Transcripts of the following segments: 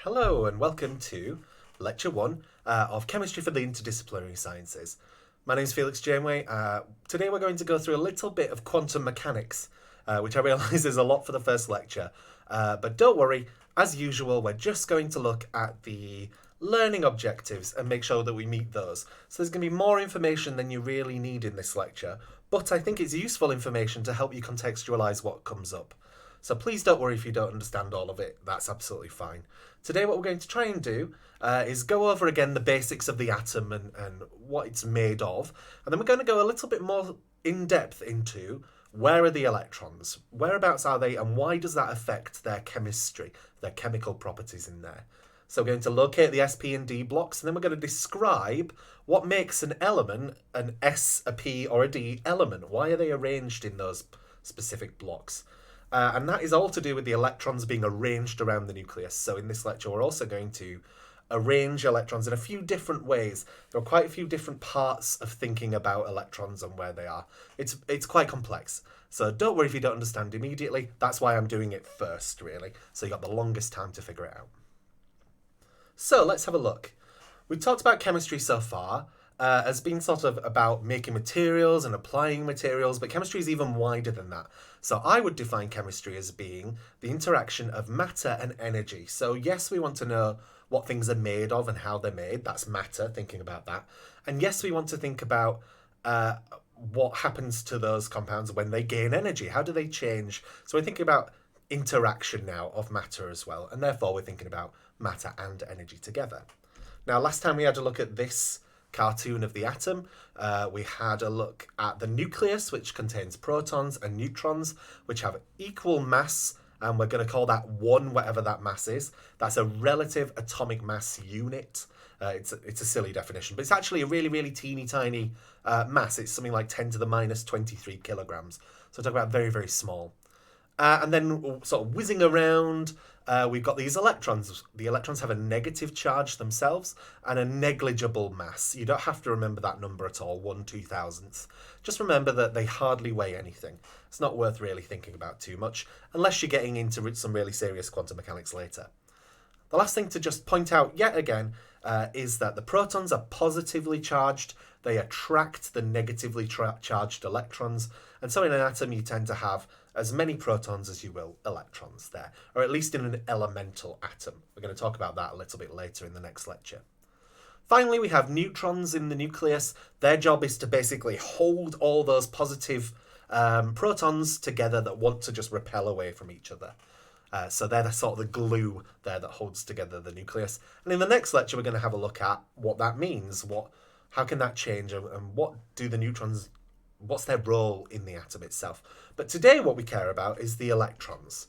Hello and welcome to Lecture 1 of Chemistry for the Interdisciplinary Sciences. My name is Felix Janeway. Today we're going to go through a little bit of quantum mechanics, which I realise is a lot for the first lecture. But don't worry, as usual, we're just going to look at the learning objectives and make sure that we meet those. So there's going to be more information than you really need in this lecture, but I think it's useful information to help you contextualise what comes up. So please don't worry if you don't understand all of it, that's absolutely fine. Today what we're going to try and do is go over again the basics of the atom and what it's made of, and then we're going to go a little bit more in depth into where are the electrons, whereabouts are they, and why does that affect their chemistry, their chemical properties in there. So we're going to locate the s, p and d blocks, and then we're going to describe what makes an element an S, a P or a D element. Why are they arranged in those specific blocks? And that is all to do with the electrons being arranged around the nucleus. So in this lecture, we're also going to arrange electrons in a few different ways. There are quite a few different parts of thinking about electrons and where they are. It's quite complex. So don't worry if you don't understand immediately. That's why I'm doing it first, really. So you got the longest time to figure it out. So let's have a look. We've talked about chemistry so far as being sort of about making materials and applying materials, but chemistry is even wider than that. So I would define chemistry as being the interaction of matter and energy. So yes, we want to know what things are made of and how they're made. That's matter, thinking about that. And yes, we want to think about what happens to those compounds when they gain energy. How do they change? So we're thinking about interaction now of matter as well. And therefore, we're thinking about matter and energy together. Now, last time we had a look at this cartoon of the atom, we had a look at the nucleus, which contains protons and neutrons, which have equal mass, and we're going to call that 1, whatever that mass is. That's a relative atomic mass unit. It's a silly definition, but it's actually a really, really teeny tiny mass. It's something like 10 to the minus 23 kilograms. So talk about very, very small. And then sort of whizzing around, we've got these electrons. The electrons have a negative charge themselves and a negligible mass. You don't have to remember that number at all, 1/2000th. Just remember that they hardly weigh anything. It's not worth really thinking about too much, unless you're getting into some really serious quantum mechanics later. The last thing to just point out yet again is that the protons are positively charged. They attract the negatively charged electrons. And so in an atom, you tend to have as many protons as you will electrons there, or at least in an elemental atom. We're going to talk about that a little bit later in the next lecture. Finally, we have neutrons in the nucleus. Their job is to basically hold all those positive protons together that want to just repel away from each other. So they're the sort of the glue there that holds together the nucleus. And in the next lecture, we're going to have a look at what that means. How can that change, and what do the neutrons, what's their role in the atom itself? But today what we care about is the electrons.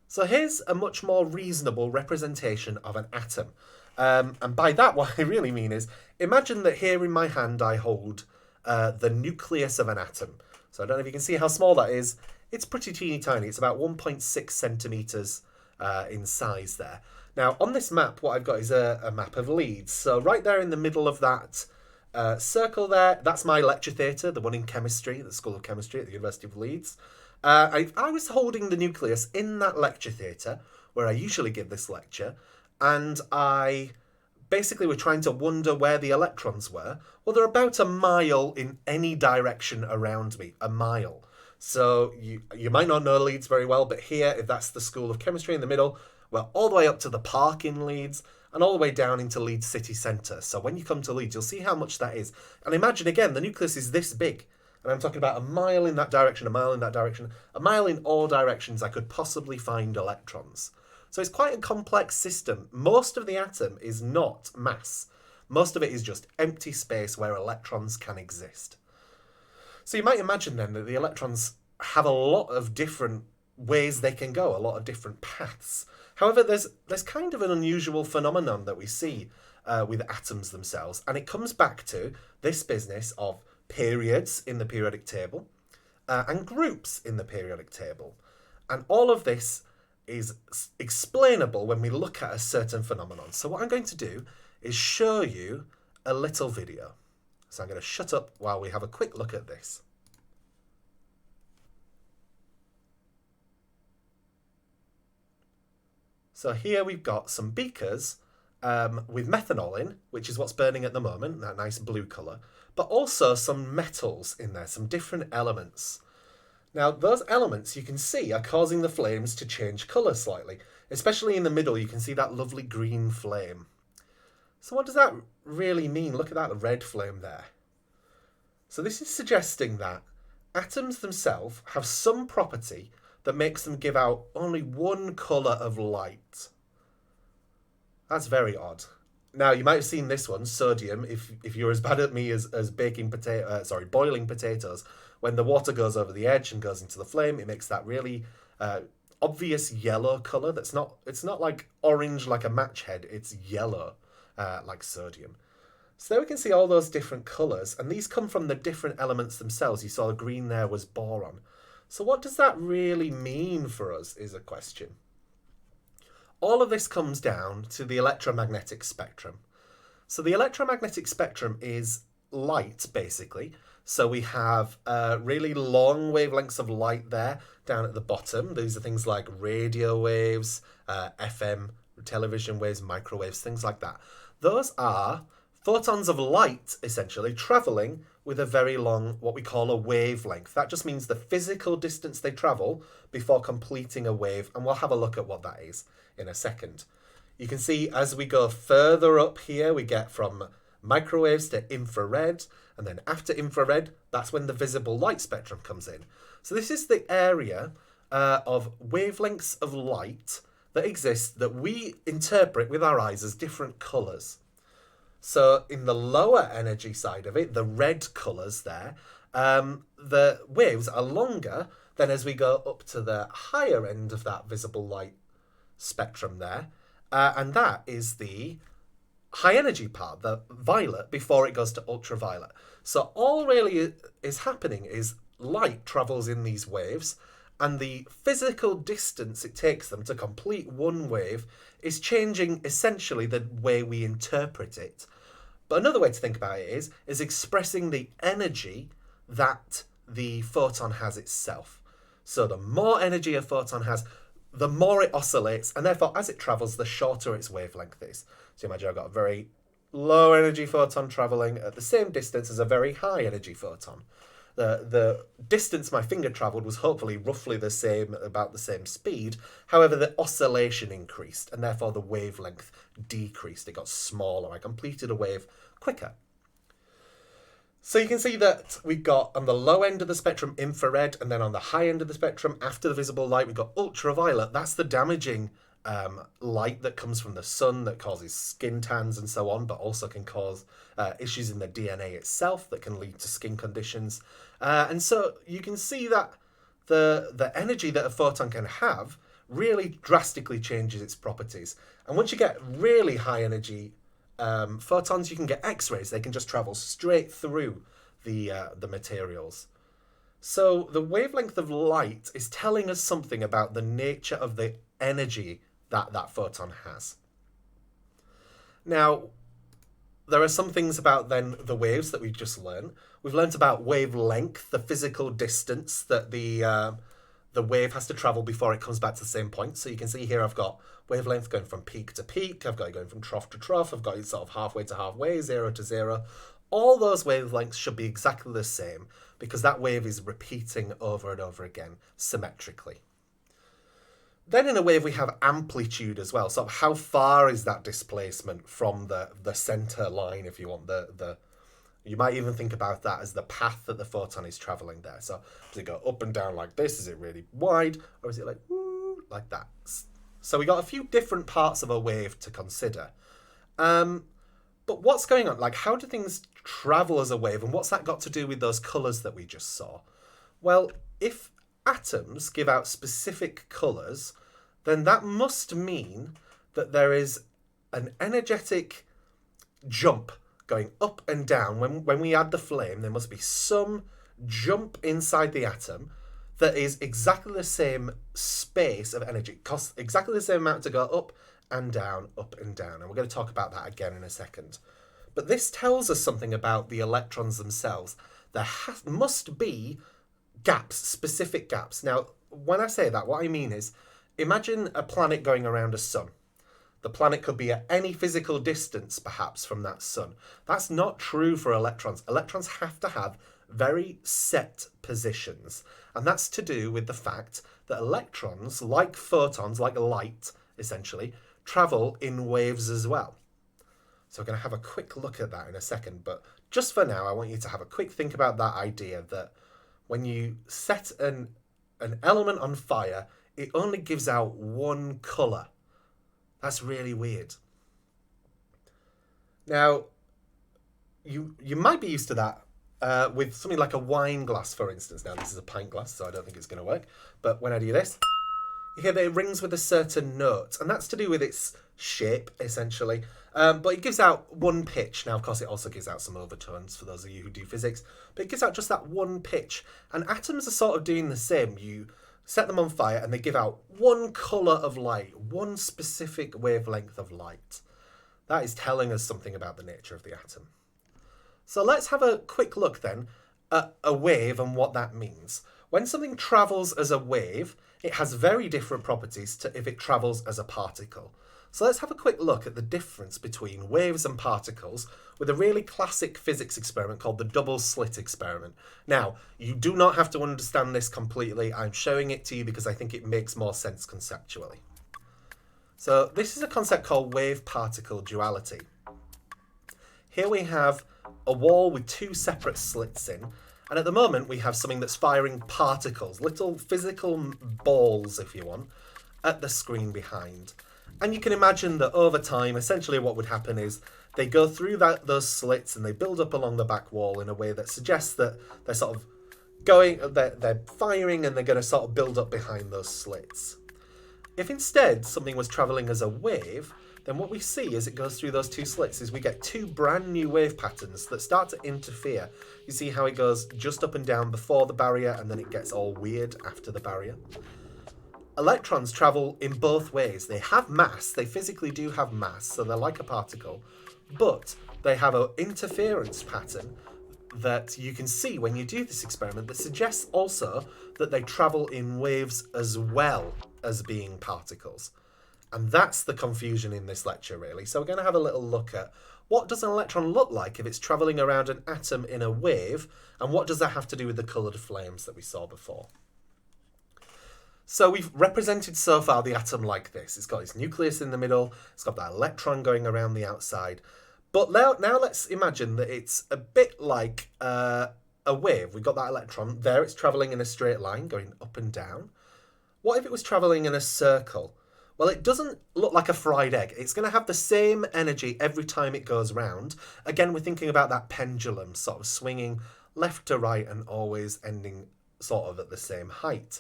So here's a much more reasonable representation of an atom. And by that, what I really mean is, imagine that here in my hand I hold the nucleus of an atom. So I don't know if you can see how small that is. It's pretty teeny tiny. It's about 1.6 centimetres in size there. Now, on this map, what I've got is a map of Leeds. So right there in the middle of that circle there, that's my lecture theatre, the one in chemistry, the School of Chemistry at the University of Leeds. I was holding the nucleus in that lecture theatre, where I usually give this lecture, and I basically were trying to wonder where the electrons were. Well, they're about a mile in any direction around me, a mile. So you might not know Leeds very well, but here, if that's the School of Chemistry in the middle, we're all the way up to the park in Leeds, and all the way down into Leeds city centre. So when you come to Leeds, you'll see how much that is. And imagine, again, the nucleus is this big. And I'm talking about a mile in that direction, a mile in that direction, a mile in all directions I could possibly find electrons. So it's quite a complex system. Most of the atom is not mass. Most of it is just empty space where electrons can exist. So you might imagine then that the electrons have a lot of different ways they can go, a lot of different paths. However, there's kind of an unusual phenomenon that we see with atoms themselves, and it comes back to this business of periods in the periodic table and groups in the periodic table. And all of this is explainable when we look at a certain phenomenon. So what I'm going to do is show you a little video. So I'm going to shut up while we have a quick look at this. So here we've got some beakers with methanol in, which is what's burning at the moment, that nice blue colour, but also some metals in there, some different elements. Now, those elements you can see are causing the flames to change colour slightly. Especially in the middle, you can see that lovely green flame. So what does that really mean? Look at that red flame there. So this is suggesting that atoms themselves have some property that makes them give out only one colour of light. That's very odd. Now, you might have seen this one, sodium, if you're as bad at me as boiling potatoes. When the water goes over the edge and goes into the flame, it makes that really obvious yellow colour. It's not like orange like a match head, it's yellow like sodium. So there we can see all those different colours, and these come from the different elements themselves. You saw the green there was boron. So what does that really mean for us is a question. All of this comes down to the electromagnetic spectrum. So the electromagnetic spectrum is light, basically. So we have really long wavelengths of light there down at the bottom. These are things like radio waves, FM, television waves, microwaves, things like that. Those are photons of light, essentially, travelling with a very long, what we call a wavelength. That just means the physical distance they travel before completing a wave, and we'll have a look at what that is in a second. You can see as we go further up here, we get from microwaves to infrared, and then after infrared, that's when the visible light spectrum comes in. So this is the area of wavelengths of light that exist that we interpret with our eyes as different colours. So in the lower energy side of it, the red colours there, the waves are longer than as we go up to the higher end of that visible light spectrum there. And that is the high energy part, the violet, before it goes to ultraviolet. So all really is happening is light travels in these waves, and the physical distance it takes them to complete one wave is changing essentially the way we interpret it. But another way to think about it is expressing the energy that the photon has itself. So the more energy a photon has, the more it oscillates, and therefore as it travels, the shorter its wavelength is. So imagine I've got a very low energy photon travelling at the same distance as a very high energy photon. The distance my finger travelled was hopefully roughly the same, about the same speed. However, the oscillation increased, and therefore the wavelength decreased. It got smaller. I completed a wave quicker. So you can see that we've got on the low end of the spectrum infrared, and then on the high end of the spectrum, after the visible light, we've got ultraviolet. That's the damaging light that comes from the sun that causes skin tans and so on, but also can cause issues in the DNA itself that can lead to skin conditions. And so you can see that the energy that a photon can have really drastically changes its properties. And once you get really high energy photons, you can get X-rays. They can just travel straight through the materials. So the wavelength of light is telling us something about the nature of the energy that photon has. Now, there are some things about then the waves that we've just learned. We've learnt about wavelength, the physical distance that the wave has to travel before it comes back to the same point. So you can see here I've got wavelength going from peak to peak. I've got it going from trough to trough. I've got it sort of halfway to halfway, 0 to 0. All those wavelengths should be exactly the same because that wave is repeating over and over again symmetrically. Then in a wave we have amplitude as well. So how far is that displacement from the center line, if you want, you might even think about that as the path that the photon is traveling there. So does it go up and down like this? Is it really wide? Or is it like that? So we got a few different parts of a wave to consider. But what's going on? Like, how do things travel as a wave? And what's that got to do with those colours that we just saw? Well, if atoms give out specific colours, then that must mean that there is an energetic jump going up and down. When we add the flame, there must be some jump inside the atom that is exactly the same space of energy. It costs exactly the same amount to go up and down, up and down. And we're going to talk about that again in a second. But this tells us something about the electrons themselves. There must be gaps, specific gaps. Now, when I say that, what I mean is, imagine a planet going around a sun. The planet could be at any physical distance, perhaps, from that sun. That's not true for electrons. Electrons have to have very set positions. And that's to do with the fact that electrons, like photons, like light, essentially, travel in waves as well. So we're going to have a quick look at that in a second. But just for now, I want you to have a quick think about that idea that when you set an element on fire, it only gives out one colour. That's really weird. Now, you might be used to that with something like a wine glass, for instance. Now, this is a pint glass, so I don't think it's going to work. But when I do this, you hear that it rings with a certain note, and that's to do with its shape, essentially. But it gives out one pitch. Now, of course, it also gives out some overtones for those of you who do physics, but it gives out just that one pitch. And atoms are sort of doing the same. You set them on fire and they give out one colour of light, one specific wavelength of light. That is telling us something about the nature of the atom. So let's have a quick look then at a wave and what that means. When something travels as a wave, it has very different properties to if it travels as a particle. So let's have a quick look at the difference between waves and particles with a really classic physics experiment called the double slit experiment. Now, you do not have to understand this completely. I'm showing it to you because I think it makes more sense conceptually. So this is a concept called wave-particle duality. Here we have a wall with two separate slits in, and at the moment we have something that's firing particles, little physical balls, if you want, at the screen behind. And you can imagine that over time, essentially what would happen is they go through those slits and they build up along the back wall in a way that suggests that they're sort of they're firing and they're going to sort of build up behind those slits. If instead something was travelling as a wave, then what we see as it goes through those two slits is we get two brand new wave patterns that start to interfere. You see how it goes just up and down before the barrier and then it gets all weird after the barrier? Electrons travel in both ways. They have mass, they physically do have mass, so they're like a particle, but they have an interference pattern that you can see when you do this experiment that suggests also that they travel in waves as well as being particles. And that's the confusion in this lecture, really. So we're going to have a little look at what does an electron look like if it's travelling around an atom in a wave, and what does that have to do with the coloured flames that we saw before. So we've represented so far the atom like this. It's got its nucleus in the middle, it's got that electron going around the outside. But now let's imagine that it's a bit like a wave. We've got that electron there, it's travelling in a straight line, going up and down. What if it was travelling in a circle? Well, it doesn't look like a fried egg. It's going to have the same energy every time it goes round. Again, we're thinking about that pendulum sort of swinging left to right and always ending sort of at the same height.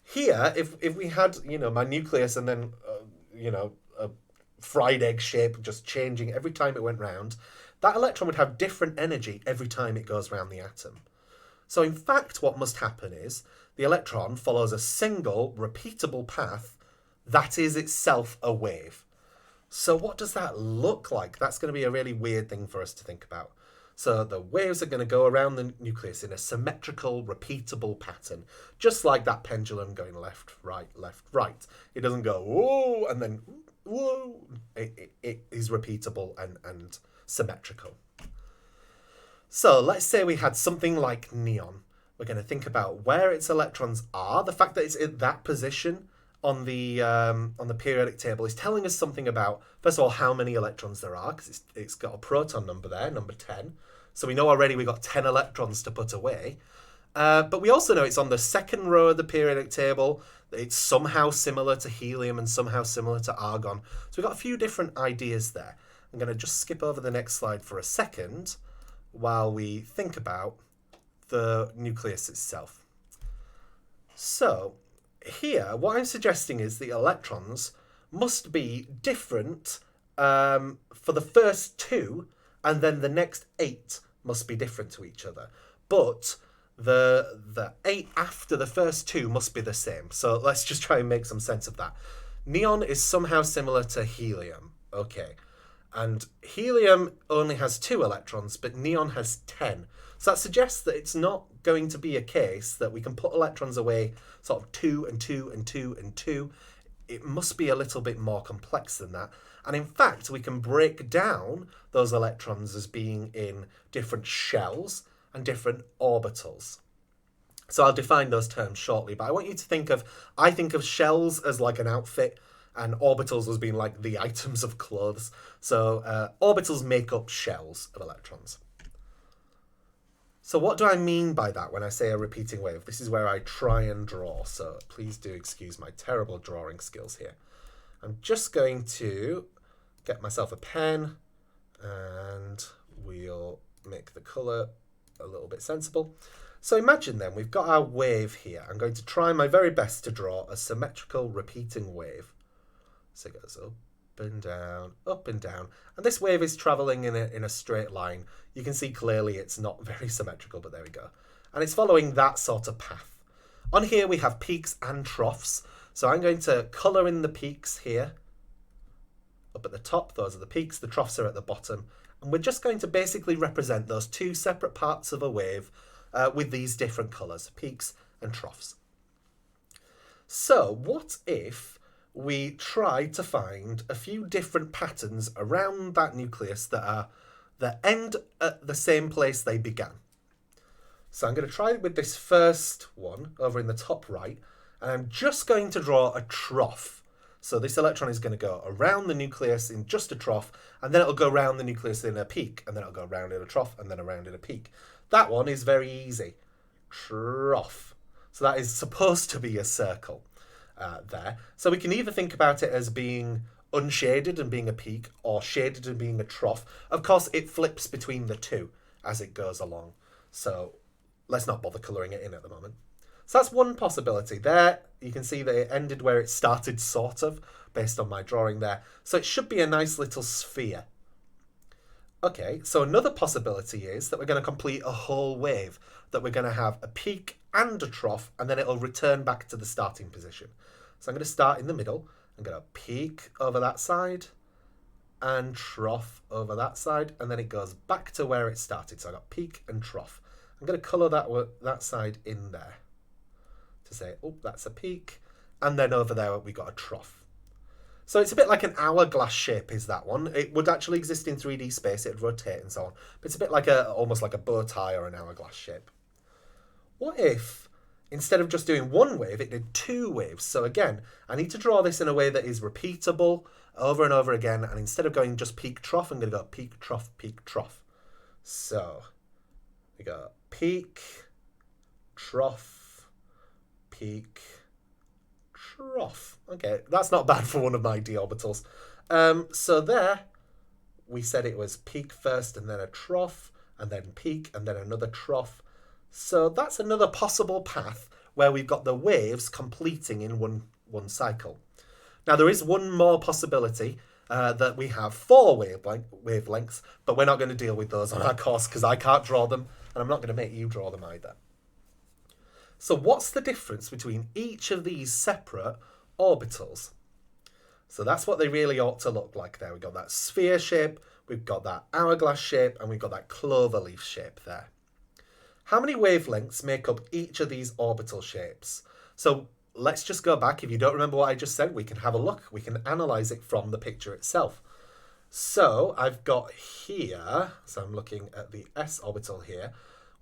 Here, if we had, my nucleus and then, a fried egg shape just changing every time it went round, that electron would have different energy every time it goes round the atom. So in fact, what must happen is the electron follows a single repeatable path that is itself a wave. So what does that look like? That's going to be a really weird thing for us to think about. So the waves are going to go around the nucleus in a symmetrical, repeatable pattern, just like that pendulum going left, right, left, right. It doesn't go, whoa, and then, whoa. It is repeatable and symmetrical. So let's say we had something like neon. We're going to think about where its electrons are. The fact that it's in that position on the periodic table is telling us something about, first of all, how many electrons there are, because it's got a proton number there, number 10. So we know already we've got 10 electrons to put away. But we also know it's on the second row of the periodic table. It's somehow similar to helium and somehow similar to argon. So we've got a few different ideas there. I'm going to just skip over the next slide for a second while we think about the nucleus itself. So here, what I'm suggesting is the electrons must be different for the first two, and then the next 8 must be different to each other. But the 8 after the first 2 must be the same. So let's just try and make some sense of that. Neon is somehow similar to helium. Okay. And helium only has 2 electrons, but neon has 10. So that suggests that it's not going to be a case that we can put electrons away sort of 2 and 2 and 2 and 2. it must be a little bit more complex than that. And in fact, we can break down those electrons as being in different shells and different orbitals. So I'll define those terms shortly, but I want you to I think of shells as like an outfit and orbitals as being like the items of clothes. So orbitals make up shells of electrons. So what do I mean by that when I say a repeating wave? This is where I try and draw, so please do excuse my terrible drawing skills here. I'm just going to get myself a pen and we'll make the colour a little bit sensible. So imagine then we've got our wave here. I'm going to try my very best to draw a symmetrical repeating wave. So it goes up and down. And this wave is travelling in a straight line. You can see clearly it's not very symmetrical, but there we go. And it's following that sort of path. On here we have peaks and troughs. So I'm going to colour in the peaks here. Up at the top, those are the peaks. The troughs are at the bottom. And we're just going to basically represent those two separate parts of a wave with these different colours, peaks and troughs. So what if we try to find a few different patterns around that nucleus that end at the same place they began? So I'm going to try with this first one over in the top right, and I'm just going to draw a trough. So this electron is going to go around the nucleus in just a trough, and then it'll go around the nucleus in a peak, and then it'll go around in a trough, and then around in a peak. That one is very easy. Trough. So that is supposed to be a circle there. So we can either think about it as being unshaded and being a peak, or shaded and being a trough. Of course, it flips between the two as it goes along. So let's not bother colouring it in at the moment. So that's one possibility. There, you can see that it ended where it started, sort of, based on my drawing there. So it should be a nice little sphere. Okay, so another possibility is that we're going to complete a whole wave, that we're going to have a peak and a trough, and then it'll return back to the starting position. So I'm going to start in the middle. I'm going to peak over that side and trough over that side, and then it goes back to where it started. So I got peak and trough. I'm going to colour that side in there to say, oh, that's a peak, and then over there we got a trough. So it's a bit like an hourglass shape is that one. It would actually exist in 3D space, it'd rotate and so on. But it's a bit like almost like a bow tie or an hourglass shape. What if, instead of just doing one wave, it did two waves? So again, I need to draw this in a way that is repeatable over and over again. And instead of going just peak trough, I'm going to go peak trough. So we go peak, trough, peak, trough. Okay, that's not bad for one of my d orbitals. So there, we said it was peak first and then a trough, and then peak and then another trough. So that's another possible path where we've got the waves completing in one cycle. Now there is one more possibility that we have 4 wavelengths, but we're not going to deal with those on our course because I can't draw them, and I'm not going to make you draw them either. So what's the difference between each of these separate orbitals? So that's what they really ought to look like there. We've got that sphere shape, we've got that hourglass shape, and we've got that cloverleaf shape there. How many wavelengths make up each of these orbital shapes? So let's just go back. If you don't remember what I just said, we can have a look. We can analyse it from the picture itself. So I've got here, so I'm looking at the S orbital here,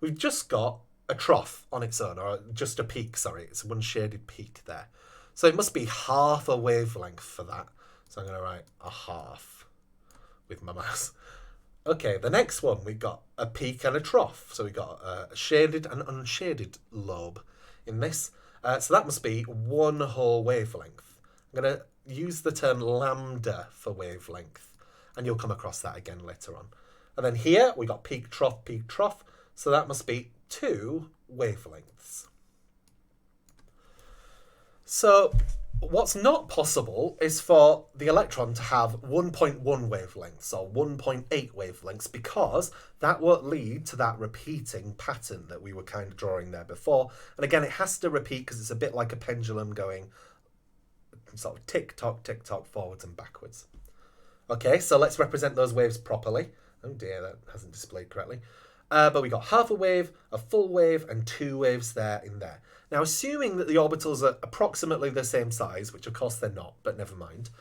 we've just got a trough on its own, or just a peak, sorry, it's one shaded peak there. So it must be half a wavelength for that. So I'm going to write a half with my mouse. Okay, the next one, we've got a peak and a trough. So we've got a shaded and unshaded lobe in this. So that must be one whole wavelength. I'm going to use the term lambda for wavelength, and you'll come across that again later on. And then here, we got peak, trough. So that must be 2 wavelengths. So what's not possible is for the electron to have 1.1 wavelengths or 1.8 wavelengths, because that won't lead to that repeating pattern that we were kind of drawing there before. And again, it has to repeat because it's a bit like a pendulum going sort of tick-tock, forwards and backwards. Okay, so let's represent those waves properly. Oh dear, that hasn't displayed correctly. But we got half a wave, a full wave, and 2 waves there in there. Now, assuming that the orbitals are approximately the same size, which of course they're not, but never mind,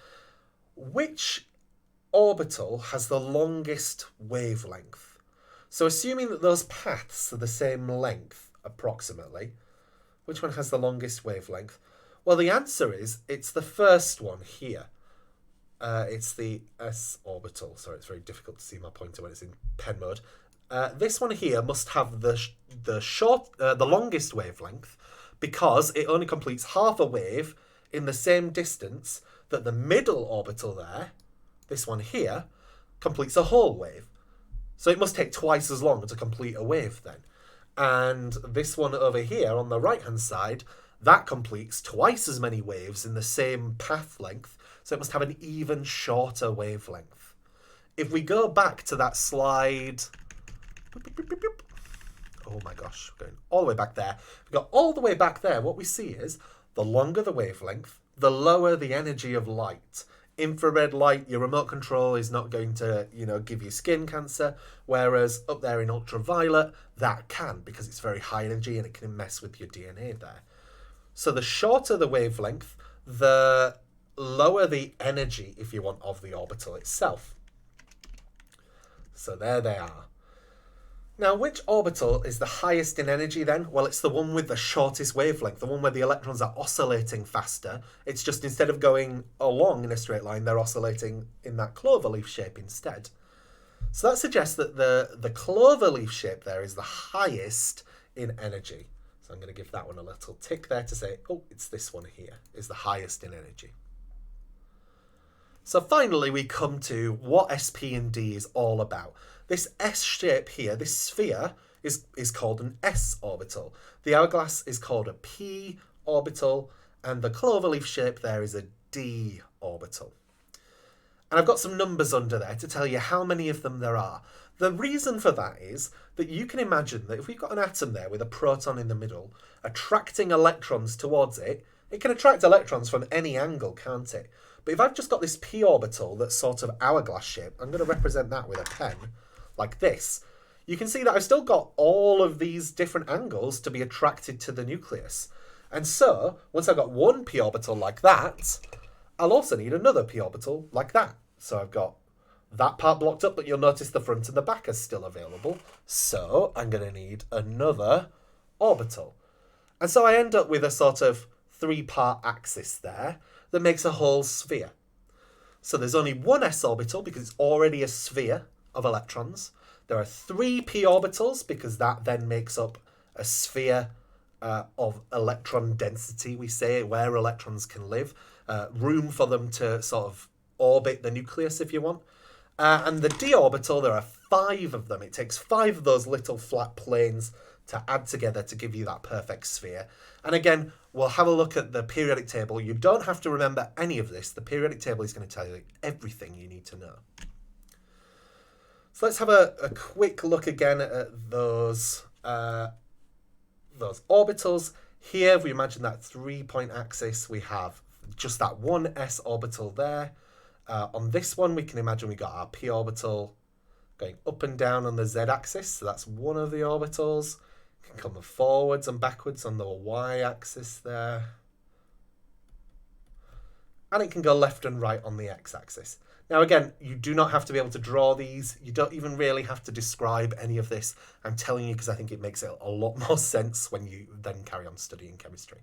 which orbital has the longest wavelength? So assuming that those paths are the same length, approximately, which one has the longest wavelength? Well, the answer is it's the first one here. It's the S orbital. Sorry, it's very difficult to see my pointer when it's in pen mode. This one here must have the longest wavelength because it only completes half a wave in the same distance that the middle orbital there, this one here, completes a whole wave. So it must take twice as long to complete a wave then. And this one over here on the right-hand side, that completes twice as many waves in the same path length, so it must have an even shorter wavelength. If we go back to that slide... Oh my gosh, going all the way back there. If we go all the way back there, what we see is the longer the wavelength, the lower the energy of light. Infrared light, your remote control is not going to, give you skin cancer, whereas up there in ultraviolet, that can, because it's very high energy and it can mess with your DNA there. So the shorter the wavelength, the lower the energy, if you want, of the orbital itself. So there they are. Now, which orbital is the highest in energy then? Well, it's the one with the shortest wavelength, the one where the electrons are oscillating faster. It's just instead of going along in a straight line, they're oscillating in that cloverleaf shape instead. So that suggests that the cloverleaf shape there is the highest in energy. So I'm going to give that one a little tick there to say, oh, it's this one here, is the highest in energy. So finally, we come to what SP and D is all about. This S shape here, this sphere, is called an S orbital. The hourglass is called a P orbital, and the cloverleaf shape there is a D orbital. And I've got some numbers under there to tell you how many of them there are. The reason for that is that you can imagine that if we've got an atom there with a proton in the middle, attracting electrons towards it, it can attract electrons from any angle, can't it? But if I've just got this P orbital that's sort of hourglass shape, I'm going to represent that with a pen, like this. You can see that I've still got all of these different angles to be attracted to the nucleus. And so, once I've got one P orbital like that, I'll also need another P orbital like that. So I've got that part blocked up, but you'll notice the front and the back are still available. So I'm going to need another orbital. And so I end up with a sort of 3-part axis there that makes a whole sphere. So there's only one S orbital because it's already a sphere of electrons. There are 3 P orbitals because that then makes up a sphere of electron density, we say, where electrons can live. Room for them to sort of orbit the nucleus if you want. And the D orbital, there are 5 of them. It takes 5 of those little flat planes to add together to give you that perfect sphere. And again, we'll have a look at the periodic table. You don't have to remember any of this. The periodic table is going to tell you everything you need to know. So let's have a quick look again at those orbitals. Here, if we imagine that 3-point axis, we have just that one S orbital there. On this one, we can imagine we got our P orbital going up and down on the Z axis. So that's one of the orbitals. It can come forwards and backwards on the Y axis there. And it can go left and right on the X axis. Now, again, you do not have to be able to draw these. You don't even really have to describe any of this. I'm telling you because I think it makes it a lot more sense when you then carry on studying chemistry.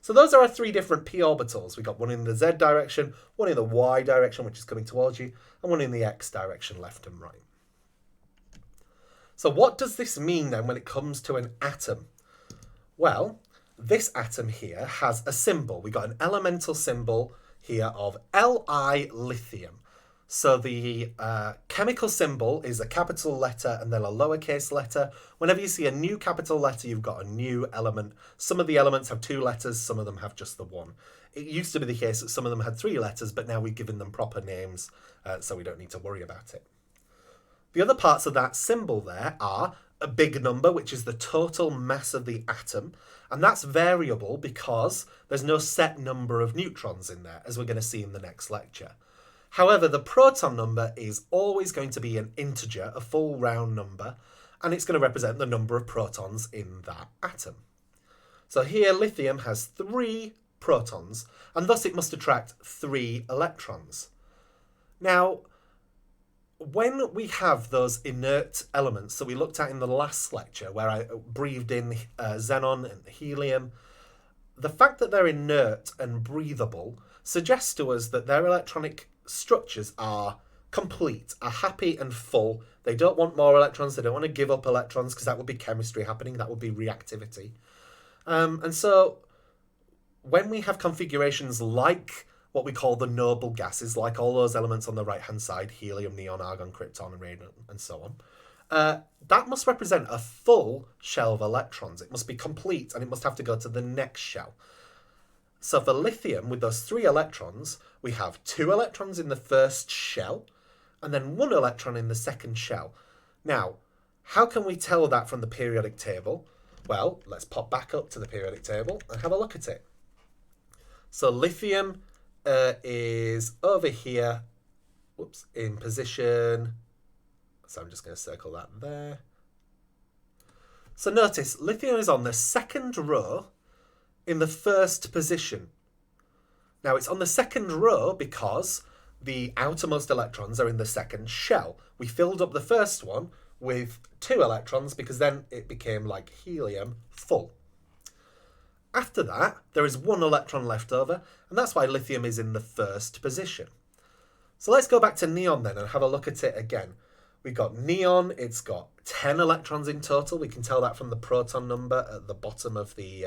So those are our 3 different P orbitals. We've got one in the Z direction, one in the Y direction, which is coming towards you, and one in the X direction, left and right. So what does this mean then when it comes to an atom? Well, this atom here has a symbol. We've got an elemental symbol here of Li lithium. So the chemical symbol is a capital letter and then a lowercase letter. Whenever you see a new capital letter, you've got a new element. Some of the elements have 2 letters, some of them have just the one. It used to be the case that some of them had 3 letters, but now we've given them proper names, so we don't need to worry about it. The other parts of that symbol there are a big number, which is the total mass of the atom, and that's variable because there's no set number of neutrons in there, as we're going to see in the next lecture. However, the proton number is always going to be an integer, a full round number, and it's going to represent the number of protons in that atom. So here lithium has 3 protons, and thus it must attract 3 electrons. Now, when we have those inert elements that we looked at in the last lecture, where I breathed in xenon and helium, the fact that they're inert and breathable suggests to us that their electronic structures are complete, are happy and full. They don't want more electrons, they don't want to give up electrons, because that would be chemistry happening, that would be reactivity. And so when we have configurations like what we call the noble gases, like all those elements on the right-hand side, helium, neon, argon, krypton, and radon, and so on, that must represent a full shell of electrons. It must be complete, and it must have to go to the next shell. So for lithium, with those 3 electrons, we have 2 electrons in the first shell, and then 1 electron in the second shell. Now, how can we tell that from the periodic table? Well, let's pop back up to the periodic table and have a look at it. So lithium is over here, in position. So I'm just going to circle that there. So notice, lithium is on the second row in the first position. Now it's on the second row because the outermost electrons are in the second shell. We filled up the first one with 2 electrons because then it became like helium, full. After that, there is 1 electron left over, and that's why lithium is in the first position. So let's go back to neon then and have a look at it again. We've got neon, it's got 10 electrons in total. We can tell that from the proton number at the bottom of the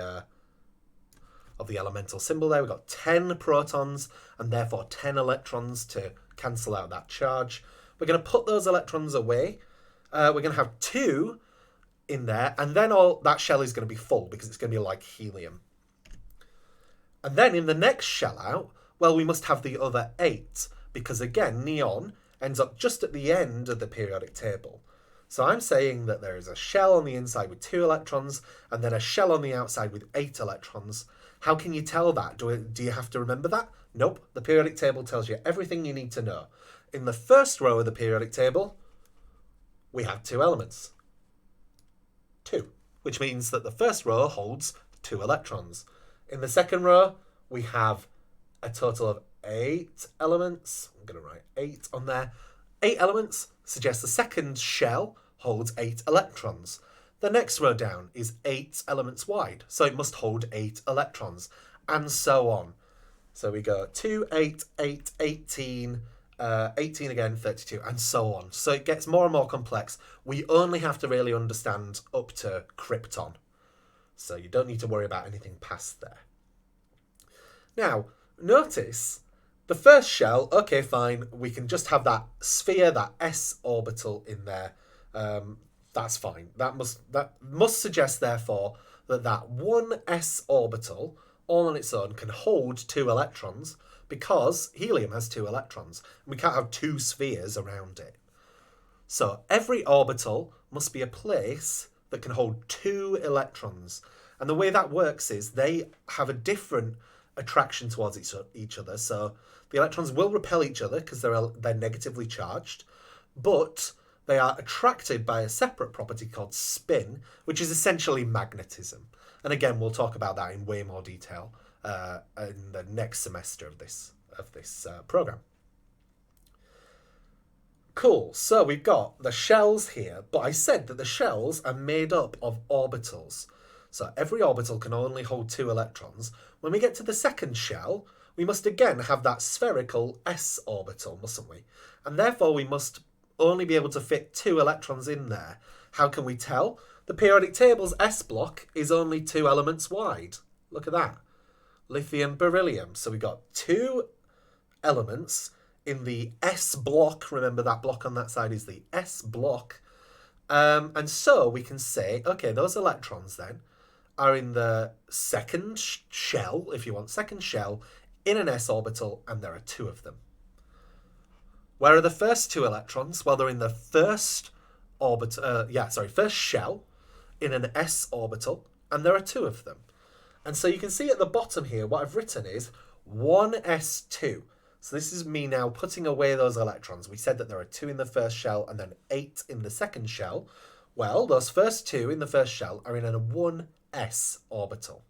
elemental symbol there. We've got 10 protons and therefore 10 electrons to cancel out that charge. We're going to put those electrons away. We're going to have 2 in there, and then all that shell is going to be full because it's going to be like helium. And then in the next shell out, well, we must have the other 8 because again, neon ends up just at the end of the periodic table. So I'm saying that there is a shell on the inside with 2 electrons and then a shell on the outside with 8 electrons. How can you tell that? Do you have to remember that? Nope. The periodic table tells you everything you need to know. In the first row of the periodic table, we have 2 elements. 2, which means that the first row holds 2 electrons. In the second row, we have a total of 8 elements. I'm going to write 8 on there. 8 elements suggests the second shell holds 8 electrons. The next row down is 8 elements wide, so it must hold 8 electrons, and so on. So we go 2, 8, 8, 18, 18 again, 32, and so on. So it gets more and more complex. We only have to really understand up to krypton. So you don't need to worry about anything past there. Now, notice the first shell, okay, fine, we can just have that sphere, that s orbital in there. That's fine. That must suggest, therefore, that one s orbital, all on its own, can hold 2 electrons, because helium has 2 electrons. And we can't have 2 spheres around it. So every orbital must be a place that can hold 2 electrons. And the way that works is they have a different attraction towards each other. So the electrons will repel each other because they're negatively charged, but they are attracted by a separate property called spin, which is essentially magnetism. And again, we'll talk about that in way more detail in the next semester of this program. Cool, so we've got the shells here, but I said that the shells are made up of orbitals. So every orbital can only hold 2 electrons. When we get to the second shell, we must again have that spherical s orbital, mustn't we? And therefore we must only be able to fit 2 electrons in there. How can we tell? The periodic table's s block is only 2 elements wide. Look at that. Lithium, beryllium. So we've got 2 elements in the S block. Remember that block on that side is the S block. And so we can say, okay, those electrons then are in the second shell, if you want, second shell, in an s orbital, and there are 2 of them. Where are the first 2 electrons? Well, they're in the first first shell in an s orbital, and there are 2 of them. And so you can see at the bottom here, what I've written is 1s2. So this is me now putting away those electrons. We said that there are 2 in the first shell and then 8 in the second shell. Well, those first two in the first shell are in a 1s orbital.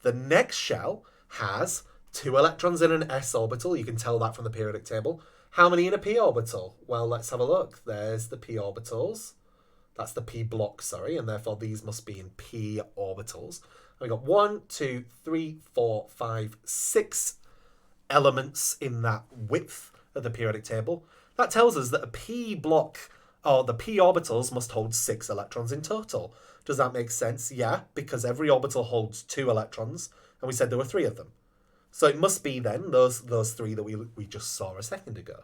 The next shell has 2 electrons in an s orbital. You can tell that from the periodic table. How many in a p orbital? Well, let's have a look. There's the p orbitals. That's the p block, sorry, and therefore these must be in p orbitals. And we've got 1, 2, 3, 4, 5, 6 elements in that width of the periodic table. That tells us that a p block, or the p orbitals, must hold 6 electrons in total. Does that make sense? Yeah, because every orbital holds 2 electrons, and we said there were 3 of them. So it must be then those 3 that we just saw a second ago.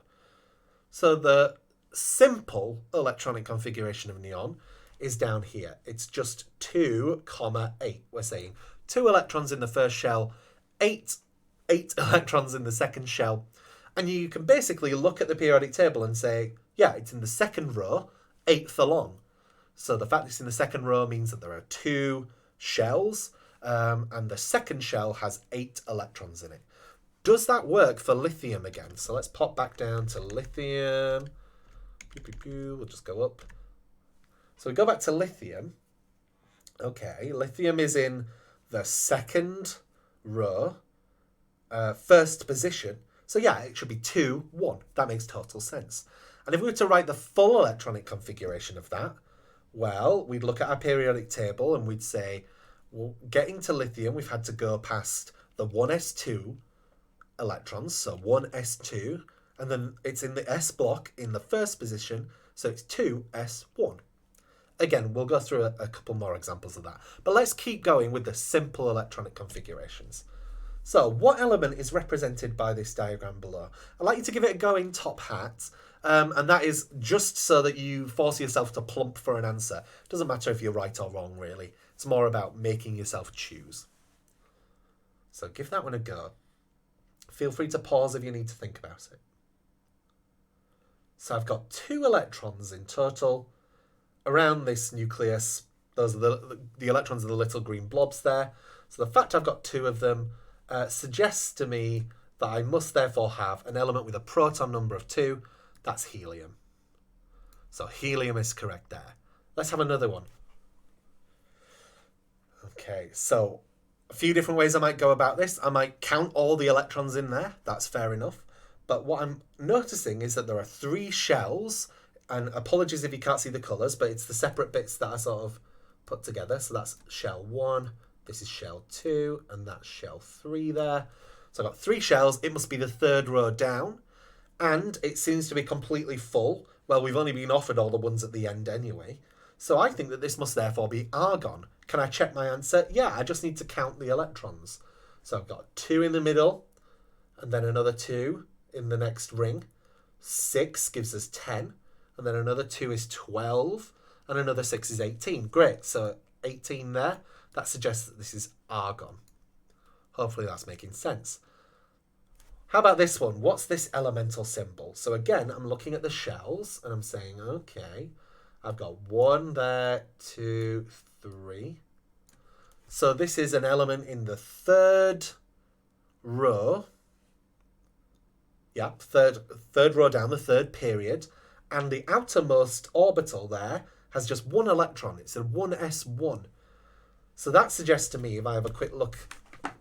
So the simple electronic configuration of neon is down here. It's just 2, 8. We're saying 2 electrons in the first shell, 8 electrons in the second shell. And you can basically look at the periodic table and say, yeah, it's in the second row, 8th along. So the fact it's in the second row means that there are 2 shells, and the second shell has 8 electrons in it. Does that work for lithium again? So let's pop back down to lithium. We'll just go up. So we go back to lithium. Okay, lithium is in the second row, first position. So yeah, it should be 2, 1. That makes total sense. And if we were to write the full electronic configuration of that, well, we'd look at our periodic table and we'd say, well, getting to lithium, we've had to go past the 1s2 electrons, so 1s2, and then it's in the s block in the first position, so it's 2s1. Again, we'll go through a couple more examples of that. But let's keep going with the simple electronic configurations. So what element is represented by this diagram below? I'd like you to give it a go in Top Hat, and that is just so that you force yourself to plump for an answer. It doesn't matter if you're right or wrong, really. It's more about making yourself choose. So give that one a go. Feel free to pause if you need to think about it. So I've got 2 electrons in total around this nucleus. Those are the electrons are the little green blobs there. So the fact I've got 2 of them suggests to me that I must therefore have an element with a proton number of 2. That's helium. So helium is correct there. Let's have another one. Okay, so a few different ways I might go about this. I might count all the electrons in there. That's fair enough. But what I'm noticing is that there are 3 shells, and apologies if you can't see the colours, but it's the separate bits that I sort of put together. So that's shell 1, this is shell 2, and that's shell 3 there. So I've got 3 shells. It must be the 3rd row down, and it seems to be completely full. Well, we've only been offered all the ones at the end anyway. So I think that this must therefore be argon. Can I check my answer? Yeah, I just need to count the electrons. So I've got 2 in the middle, and then another 2 in the next ring. 6 gives us 10, and then another 2 is 12, and another 6 is 18. Great, so 18 there. That suggests that this is argon. Hopefully that's making sense. How about this one? What's this elemental symbol? So again, I'm looking at the shells, and I'm saying, okay, I've got 1 there, 2, 3. So this is an element in the 3rd row. Yeah, third row down, the 3rd period. And the outermost orbital there has just 1 electron. It's a 1s1. So that suggests to me, if I have a quick look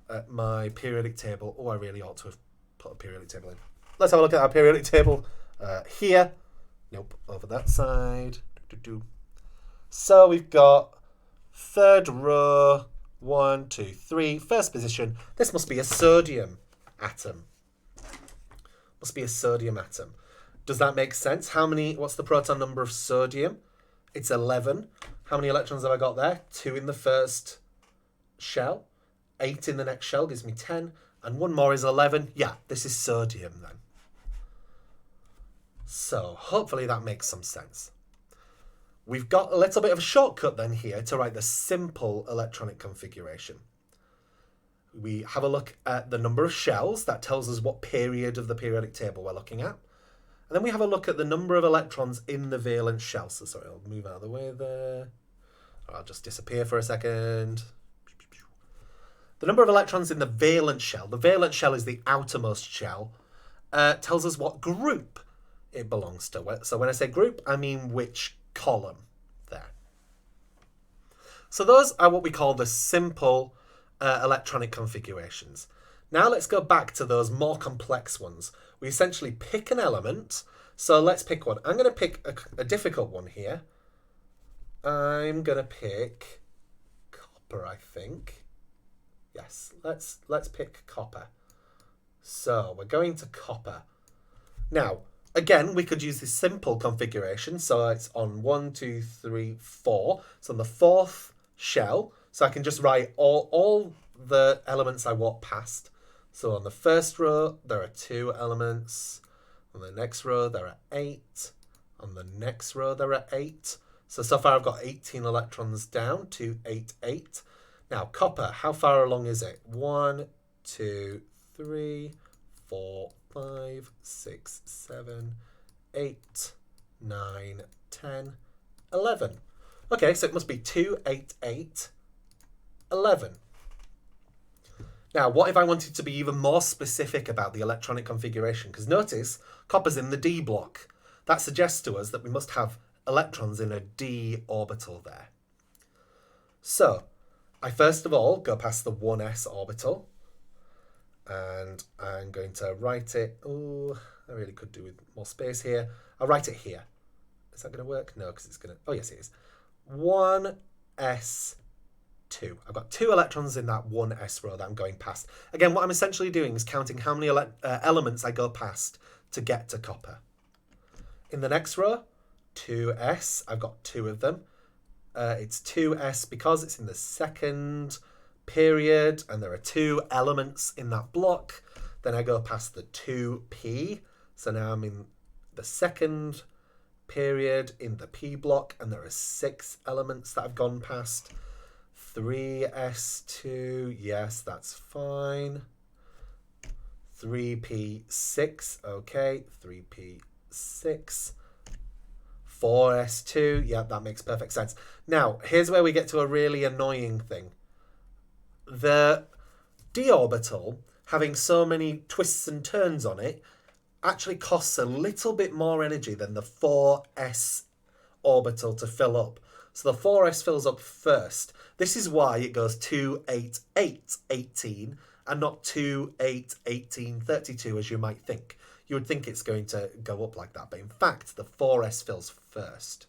at my periodic table, I really ought to have put a periodic table in. Let's have a look at our periodic table here. Nope, over that side. So we've got 3rd row, 1, 2, 3, first position. This must be a sodium atom. Must be a sodium atom. Does that make sense? What's the proton number of sodium? It's 11. How many electrons have I got there? 2 in the first shell. 8 in the next shell gives me 10. And 1 more is 11. Yeah, this is sodium then. So hopefully that makes some sense. We've got a little bit of a shortcut then here to write the simple electronic configuration. We have a look at the number of shells. That tells us what period of the periodic table we're looking at. And then we have a look at the number of electrons in the valence shell. So sorry, I'll move out of the way there. I'll just disappear for a second. The number of electrons in the valence shell. The valence shell is the outermost shell. Tells us what group it belongs to. So when I say group, I mean which column there. So those are what we call the simple electronic configurations. Now let's go back to those more complex ones. We essentially pick an element. So let's pick one. I'm going to pick a difficult one here. I'm going to pick copper, I think. Yes, let's pick copper. So we're going to copper. Now, again, we could use this simple configuration. So it's on 1, 2, 3, 4. It's on the 4th shell. So I can just write all the elements I walk past. So on the first row, there are 2 elements. On the next row, there are 8. On the next row, there are 8. So far I've got 18 electrons down, 2, 8, 8. Now, copper, how far along is it? 1, 2, 3, 4, 5, 6, 7, 8, 9, 10, 11. Okay, so it must be 2, 8, 8, 11. Now, what if I wanted to be even more specific about the electronic configuration? Because notice, copper's in the d block. That suggests to us that we must have electrons in a d orbital there. So, I first of all go past the 1s orbital. And I'm going to write it. Oh, I really could do with more space here. I'll write it here. Is that going to work? No, because it's going to... Oh, yes, it is. 1s2. I've got 2 electrons in that 1s row that I'm going past. Again, what I'm essentially doing is counting how many elements I go past to get to copper. In the next row, 2s. I've got 2 of them. It's 2s because it's in the second period and there are 2 elements in that block. Then I go past the 2p. So now I'm in the second period in the p block and there are 6 elements that I've gone past. 3s2, yes, that's fine. 3p6, okay, 3p6. 4s2, yeah, that makes perfect sense. Now, here's where we get to a really annoying thing. The d orbital, having so many twists and turns on it, actually costs a little bit more energy than the 4s orbital to fill up. So the 4s fills up first. This is why it goes 2, 8, 8, 18, and not 2, 8, 18, 32, as you might think. You would think it's going to go up like that, but in fact, the 4s fills first.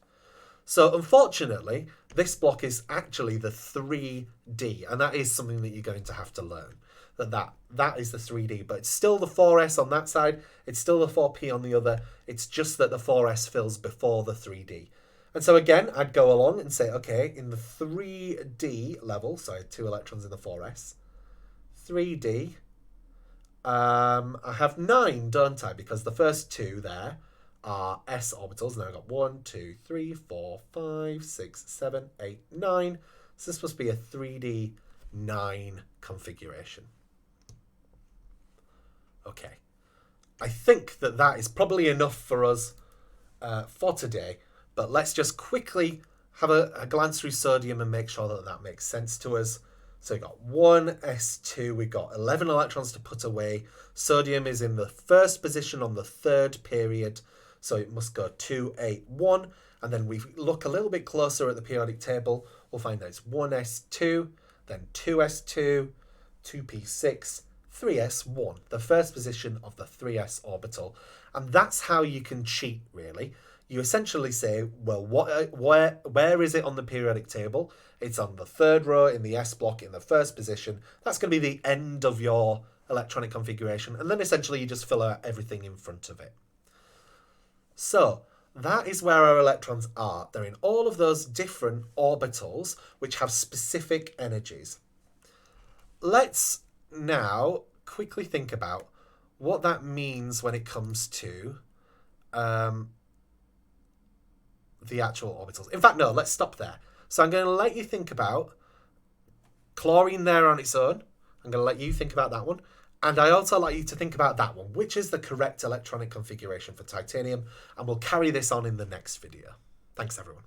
So unfortunately, this block is actually the 3D, and that is something that you're going to have to learn. That is the 3D, but it's still the 4s on that side, it's still the 4p on the other, it's just that the 4s fills before the 3D. And so again, I'd go along and say, okay, in the 3D level, so I had 2 electrons in the 4s, 3D, I have 9, don't I? Because the first 2 there are s orbitals. Now I've got 1, 2, 3, 4, 5, 6, 7, 8, 9. So this must be a 3D 9 configuration. Okay. I think that is probably enough for us for today. But let's just quickly have a glance through sodium and make sure that makes sense to us. So we've got 1s2, we've got 11 electrons to put away. Sodium is in the first position on the 3rd period, so it must go 2, 8, 1. And then we look a little bit closer at the periodic table, we'll find that it's 1s2, then 2s2, 2p6, 3s1, the first position of the 3s orbital. And that's how you can cheat, really. You essentially say, well, where is it on the periodic table? It's on the 3rd row in the S block in the first position. That's going to be the end of your electronic configuration. And then essentially you just fill out everything in front of it. So that is where our electrons are. They're in all of those different orbitals which have specific energies. Let's now quickly think about what that means when it comes to the actual orbitals. In fact, no, let's stop there. So I'm going to let you think about chlorine there on its own. I'm going to let you think about that one. And I also like you to think about that one, which is the correct electronic configuration for titanium. And we'll carry this on in the next video. Thanks, everyone.